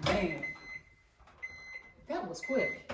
Man, that was quick.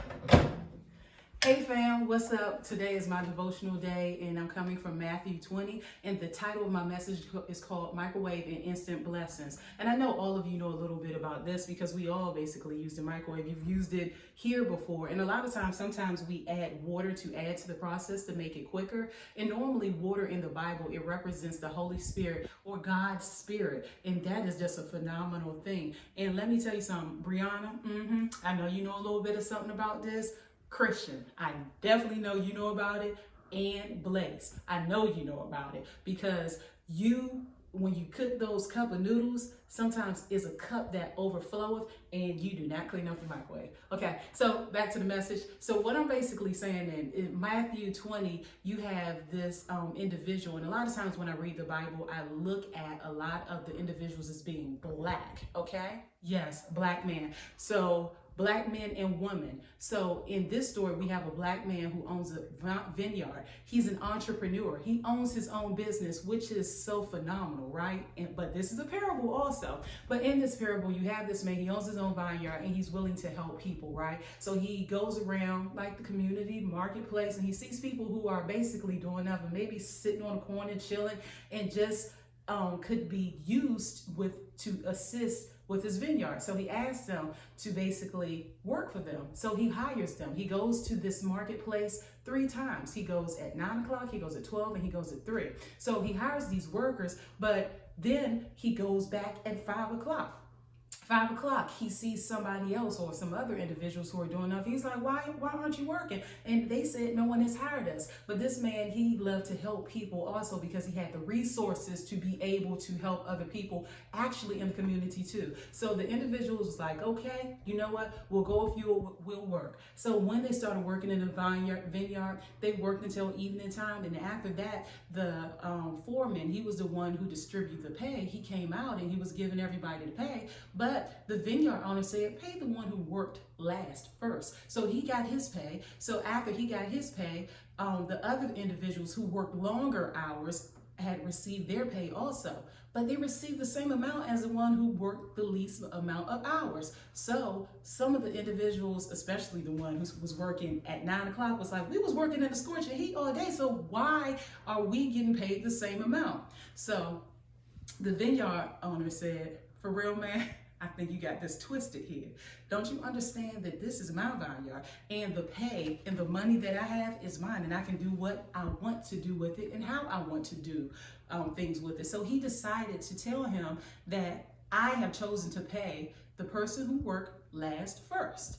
Hey fam, what's up? Today is my devotional day and I'm coming from Matthew 20, and the title of my message is called Microwave and Instant Blessings. And I know all of you know a little bit about this because we all basically use the microwave. You've used it here before, and a lot of times, sometimes we add water to add to the process to make it quicker. And normally water in the Bible, it represents the Holy Spirit or God's Spirit, and that is just a phenomenal thing. And let me tell you something, Brianna, I know you know a little bit of something about this. Christian, I definitely know you know about it, and Blaze, I know you know about it, because when you cook those cup of noodles, sometimes it's a cup that overfloweth and you do not clean up the microwave. Okay, so back to the message. So what I'm basically saying in Matthew 20, you have this individual, and a lot of times when I read the Bible, I look at a lot of the individuals as being black, okay? Yes, black man. So black men and women. So in this story, we have a black man who owns a vineyard. He's an entrepreneur. He owns his own business, which is so phenomenal, right? But this is a parable also. But in this parable, you have this man, he owns his own vineyard and he's willing to help people, right? So he goes around like the community marketplace and he sees people who are basically doing nothing, maybe sitting on a corner chilling, and just could be used to assist with his vineyard. So he asks them to basically work for them. So he hires them. He goes to this marketplace 3 times. He goes at 9 o'clock, he goes at 12, and he goes at 3. So he hires these workers, but then he goes back at 5 o'clock. 5 o'clock, he sees somebody else or some other individuals who are doing enough. He's like, why aren't you working? And they said, no one has hired us. But this man, he loved to help people also because he had the resources to be able to help other people actually in the community too. So the individual was like, okay, you know what? We'll go if you will work. So when they started working in the vineyard, they worked until evening time. And after that, the foreman, he was the one who distributed the pay. He came out and he was giving everybody the pay. But the vineyard owner said, pay the one who worked last first. So he got his pay. So after he got his pay, the other individuals who worked longer hours had received their pay also. But they received the same amount as the one who worked the least amount of hours. So some of the individuals, especially the one who was working at 9 o'clock, was like, we was working in the scorching heat all day, so why are we getting paid the same amount? So the vineyard owner said, for real, man, I think you got this twisted here. Don't you understand that this is my vineyard, and the pay and the money that I have is mine, and I can do what I want to do with it and how I want to do things with it. So he decided to tell him that I have chosen to pay the person who worked last first.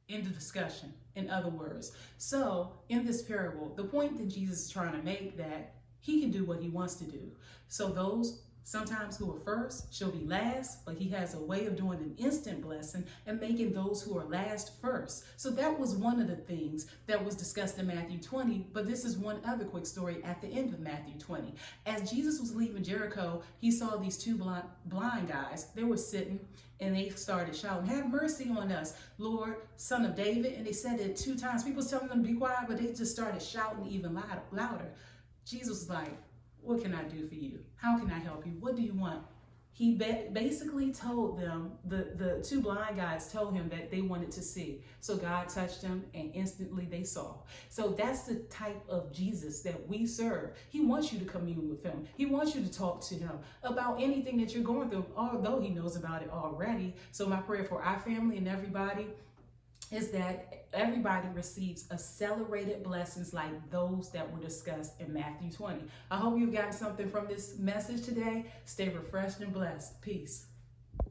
End of discussion, in other words. So in this parable, the point that Jesus is trying to make, that he can do what he wants to do. So those sometimes who are first shall be last, but he has a way of doing an instant blessing and making those who are last first. So that was one of the things that was discussed in Matthew 20, but this is one other quick story at the end of Matthew 20. As Jesus was leaving Jericho, he saw these 2 blind guys. They were sitting and they started shouting, have mercy on us, Lord, Son of David. And they said it 2 times. People was telling them to be quiet, but they just started shouting even louder. Jesus was like, what can I do for you? How can I help you? What do you want? He basically told them, the 2 blind guys told him that they wanted to see. So God touched them and instantly they saw. So that's the type of Jesus that we serve. He wants you to commune with him. He wants you to talk to him about anything that you're going through, although he knows about it already. So my prayer for our family and everybody is that everybody receives accelerated blessings like those that were discussed in Matthew 20. I hope you've gotten something from this message today. Stay refreshed and blessed. Peace.